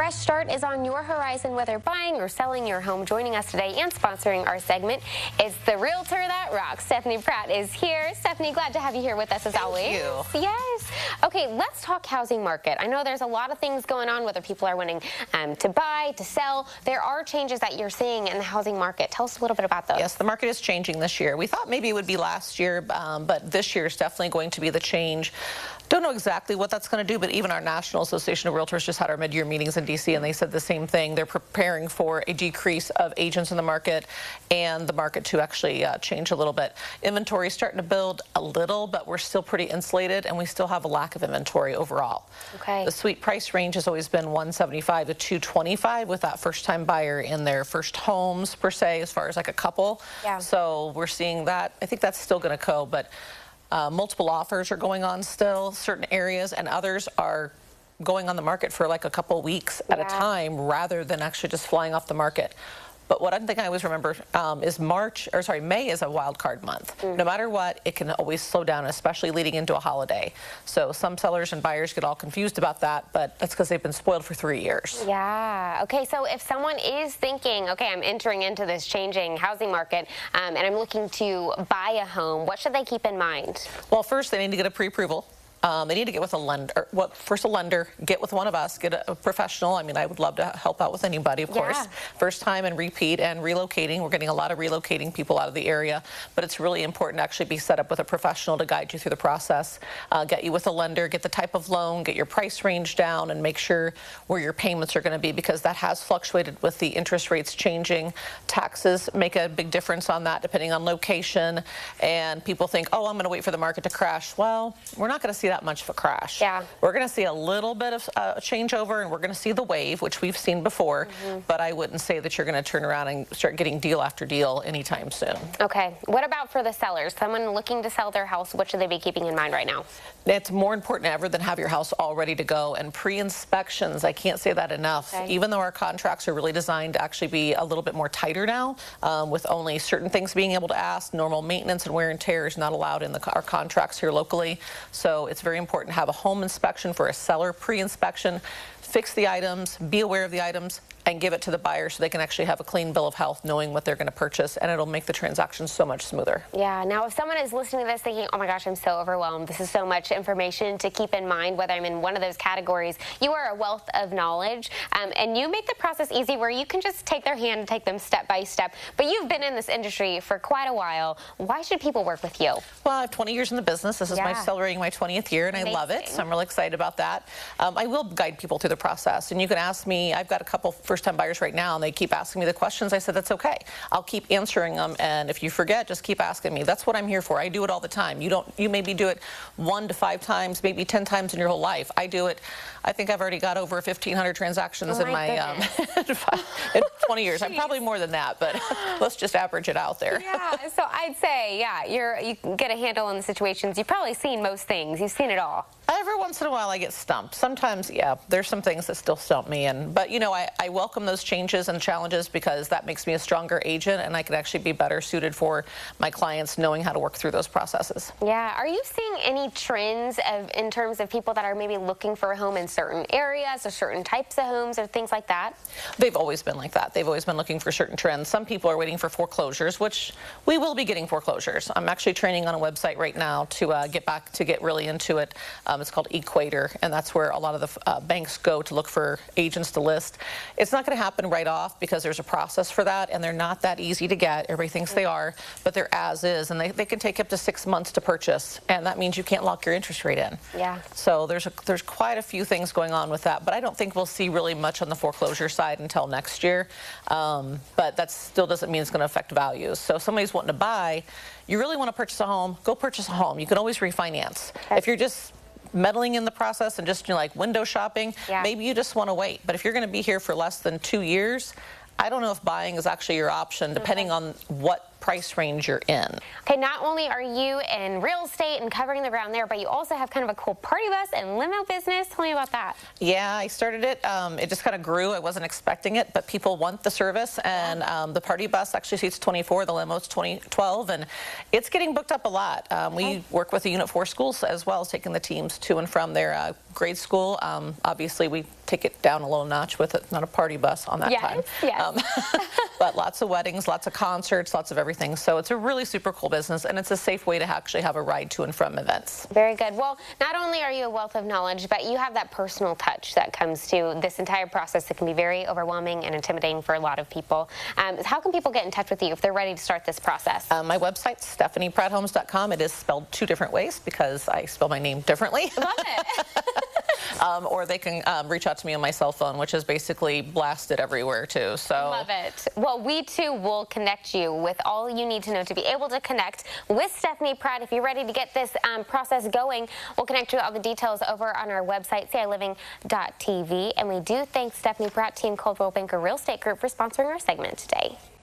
fresh start is on your horizon, whether buying or selling your home. Joining us today and sponsoring our segment is the realtor that rocks. Stefanie Pratt is here. Stefanie, glad to have you here with us as always. Thank you. Yes. Okay, let's talk housing market. I know there's a lot of things going on, whether people are wanting to buy, to sell. There are changes that you're seeing in the housing market. Tell us a little bit about those. Yes, the market is changing this year. We thought maybe it would be last year, but this year is definitely going to be the change. Don't know exactly what that's going to do, but even our National Association of Realtors just had our mid-year meetings in D.C., and they said the same thing. They're preparing for a decrease of agents in the market and the market to actually change a little bit. Inventory is starting to build a little, but we're still pretty insulated, and we still have a lack of inventory overall. Okay. The sweet price range has always been $175 to $225 with that first-time buyer in their first homes, per se, as far as like a couple. Yeah. So we're seeing that. I think that's still going to go, but multiple offers are going on still, certain areas, and others are going on the market for like a couple weeks at a time rather than actually just flying off the market. But what I think I always remember is May is a wild card month. No matter what, it can always slow down, especially leading into a holiday. So some sellers and buyers get all confused about that, but that's because they've been spoiled for 3 years. Yeah. Okay, so if someone is thinking, okay, I'm entering into this changing housing market and I'm looking to buy a home, what should they keep in mind? Well, first they need to get a pre-approval. They need to get with a lender. First a lender, get with one of us, get a professional. I mean, I would love to help out with anybody, of course. First time and repeat and relocating. We're getting a lot of relocating people out of the area, but it's really important to actually be set up with a professional to guide you through the process. Get you with a lender, get the type of loan, get your price range down, and make sure where your payments are going to be, because that has fluctuated with the interest rates changing. Taxes make a big difference on that depending on location, and people think, oh, I'm going to wait for the market to crash. Well, we're not going to see that much of a crash. Yeah. We're going to see a little bit of changeover, and we're going to see the wave, which we've seen before, but I wouldn't say that you're going to turn around and start getting deal after deal anytime soon. Okay. What about for the sellers? Someone looking to sell their house, what should they be keeping in mind right now? It's more important ever than have your house all ready to go, and pre-inspections, I can't say that enough. Okay. Even though our contracts are really designed to actually be a little bit more tighter now, with only certain things being able to ask, normal maintenance and wear and tear is not allowed in our contracts here locally. So it's very important to have a home inspection for a seller, pre-inspection, fix the items, be aware of the items, and give it to the buyer so they can actually have a clean bill of health, knowing what they're going to purchase, and it'll make the transaction so much smoother. Yeah. Now, if someone is listening to this thinking, oh my gosh, I'm so overwhelmed, this is so much information to keep in mind, whether I'm in one of those categories, you are a wealth of knowledge, and you make the process easy where you can just take their hand and take them step by step. But you've been in this industry for quite a while. Why should people work with you? Well, I have 20 years in the business. This is celebrating my 20th year, and I love it, so I'm really excited about that. I will guide people through the process, and you can ask me. I've got a couple first-time buyers right now, and they keep asking me the questions. I said, that's okay. I'll keep answering them, and if you forget, just keep asking me. That's what I'm here for. I do it all the time. You maybe do it 1 to 5 times, maybe 10 times in your whole life. I do it. I think I've already got over 1,500 transactions in my in 20 years. I'm probably more than that, but let's just average it out there. Yeah, so I'd say, yeah, you can get a handle on the situations. You've probably seen most things. You've seen it all. Every once in a while I get stumped. Sometimes, yeah, there's some things that still stump me, but you know, I welcome those changes and challenges, because that makes me a stronger agent, and I can actually be better suited for my clients, knowing how to work through those processes. Yeah. Are you seeing any trends in terms of people that are maybe looking for a home in certain areas or certain types of homes or things like that? They've always been like that. They've always been looking for certain trends. Some people are waiting for foreclosures, which we will be getting foreclosures. I'm actually training on a website right now to get really into it. It's called Equator, and that's where a lot of the banks go to look for agents to list. It's not going to happen right off, because there's a process for that, and they're not that easy to get. Everybody thinks they are, but they're as is, and they can take up to 6 months to purchase, and that means you can't lock your interest rate in. Yeah. So there's quite a few things going on with that, but I don't think we'll see really much on the foreclosure side until next year. But that still doesn't mean it's going to affect values. So if somebody's wanting to buy, you really want to purchase a home, go purchase a home. You can always refinance. If you're just meddling in the process and just like window shopping, maybe you just want to wait. But if you're going to be here for less than 2 years, I don't know if buying is actually your option, depending on what price range you're in. Okay, not only are you in real estate and covering the ground there, but you also have kind of a cool party bus and limo business. Tell me about that. Yeah, I started it. It just kind of grew. I wasn't expecting it, but people want the service, and the party bus actually seats 24, the limo's 12, and it's getting booked up a lot. We work with the Unit 4 schools as well as taking the teams to and from their grade school. Obviously, we take it down a little notch with it, not a party bus on that time. Yes. But lots of weddings, lots of concerts, lots of everything. So it's a really super cool business, and it's a safe way to actually have a ride to and from events. Very good. Well, not only are you a wealth of knowledge, but you have that personal touch that comes to this entire process that can be very overwhelming and intimidating for a lot of people. How can people get in touch with you if they're ready to start this process? My website, StefaniePrattHomes.com. It is spelled 2 different ways because I spell my name differently. Love it. Or they can reach out to me on my cell phone, which is basically blasted everywhere too. So love it. Well, we too will connect you with all you need to know to be able to connect with Stefanie Pratt. If you're ready to get this process going, we'll connect you with all the details over on our website, CILiving.tv. And we do thank Stefanie Pratt, Team Coldwell Banker Real Estate Group, for sponsoring our segment today.